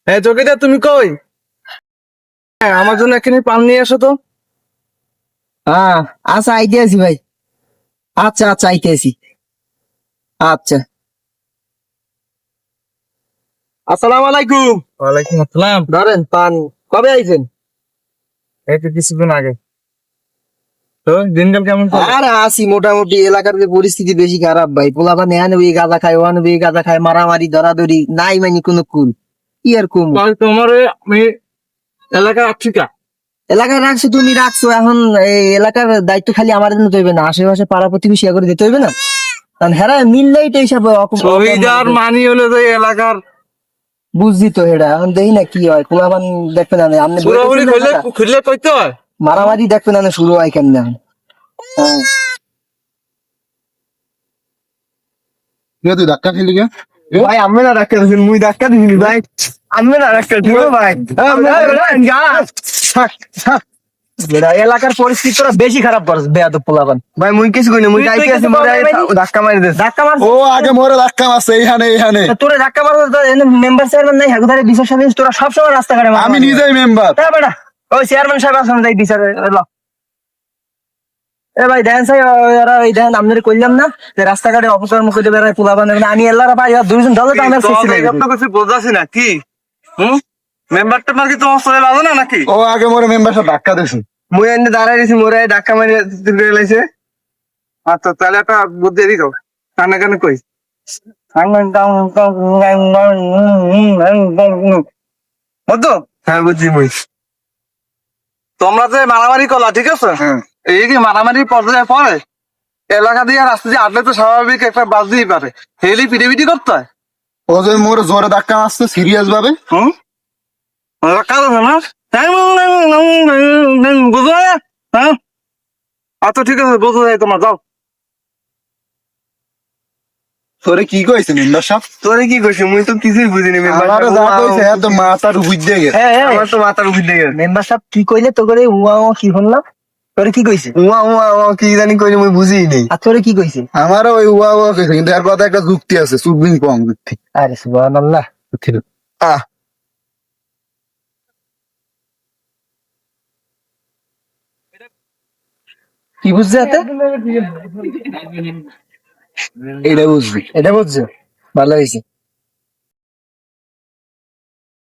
হ্যাঁ চকিদার, তুমি কই? হ্যাঁ, আমার জন্য একখানি পান নিয়ে আসো তো। হ্যাঁ, আচ্ছা আইতে আছি ভাই। আচ্ছা আচ্ছা আইতে আছি। আচ্ছা। আসসালামু আলাইকুম। ওয়ালাইকুম আসসালাম। ধরেন পান। কবে আইছেন? এই তো কিছুক্ষণ আগে। তো দিনকাল কেমন চলে? আর আসি মোটামুটি, এলাকার যে পরিস্থিতি বেশি খারাপ ভাই। পোলাপান এখানে ওই গাঁজা খায়, ওখানে ওই গাঁজা খায়, মারামারি ধরাধরি নাই, মানে কোনো কুল কি আর কুম। তোমার আমি এলাকার আছিকা। এলাকায় রাখছো, তুমি রাখছো, এখন এই এলাকার দায়িত্ব খালি আমার জন্য তৈবে না, আশেপাশে পাড়া প্রতিবেশী করে দিতে হইবে না? কারণ হেরা মিললেই তো এইসব শহীদার মানি হলো যে এলাকার বুঝছি তো। হেরা এখন দেখি না কি হয়, পোলাপান দেখবে না আপনি পুরোপুরি খুললে খুললে কইতে হয়। মারামারি দেখবে না শুরু হয় কেমনে এখন। হ্যাঁ। তুই ধাক্কা খেলি কে? ভাই আমি না ডাক্তার দিন, মুই ডাক্তার দিন ভাই। আমি না ডাক্তার দিব ভাই। এলাকার পরিস্থিতি তোরা বেশি খারাপ করছ বেয়াদব পোলাপান। ভাই মুই কিছু কইনি, মুই তুই যাইতে কিছু আছি, বল মোরে নাই ভাই? ধাক্কা মারি দে। ধাক্কা মার। ও আগে মোরে ধাক্কা মারছে এইখানে এইখানে। তোরে ধাক্কা মারছ, মেম্বার চেয়ারম্যান নাই হাগুদারে বিচার সালিশ, তোরা সবসময় রাস্তাঘাটে মারামারি আমি কর। নিজেই মেম্বার। হ্যাঁ বেটা, ওই চেয়ারম্যান সাহেব আসেন যাই বিচার ল। এ ভাই দেখেন সাহেব, ওরা ওই দেখেন আপনাদের কইলাম না যে রাস্তাঘাটে অপকর্ম করে বেড়ায় পোলাপান, আমি এলারা পাই দুইজন দলে তো আমার সৃষ্টি নাই। কিছু বোঝাছি না কি? মেম্বার টেম্বার কি তোমার চলে লাগো না নাকি? ও আগে মোরে মেম্বার সাথে ধাক্কা দিছে। মুই এনে দাঁড়াই দিছি, মোরে ধাক্কা মারি লাইছে। আচ্ছা তাহলে একটা বুদ্ধি দিই তো, কানে কানে কই। বুঝছো? হ্যাঁ বুঝছি মুই। তোমরা যে মারামারি করলা, ঠিক আছে? হ্যাঁ। এই কি মারামারি পর্যায়ে পরে এলাকা দিয়ে রাস্তা দিয়ে আটলে তো স্বাভাবিক একটা বাস দিয়েই পারে। হেলি পিটিপিটি করতে হয়। ও যে মোরে জোরে ধাক্কা মারছে সিরিয়াস ভাবে। হুম, কাজ আছে না? বুঝো না? হ্যাঁ, আচ্ছা ঠিক আছে, বুঝো যাই, তোমার যাও। তোরে কি কইছে মেম্বার সাহেব? তোরে কি কইছি, মুই তো কিছুই বুঝিনি। আমারও যা কইছে হ্যাঁ তো মাথার উপর দিয়ে গেছে। আমার তো মাথার উপর দিয়ে গেছে। মেম্বার সাহেব কি কইলে তো করে উয়া উয়া কি শুনলাম? তোরে কি কইছে? উয়া উয়া উয়া কি জানি কইছে, মুই বুঝিই নেই। আর তোরে কি কইছে? আমারও ওই উয়া উয়া কইছে, কিন্তু এর কথা একটা যুক্তি আছে, সুপ্রিম কম যুক্তি। আরে সুবহানাল্লাহ। আহ, কি বুঝছে এতে? এটা বুঝবি। এটা বুঝছো? ভালো হয়েছে।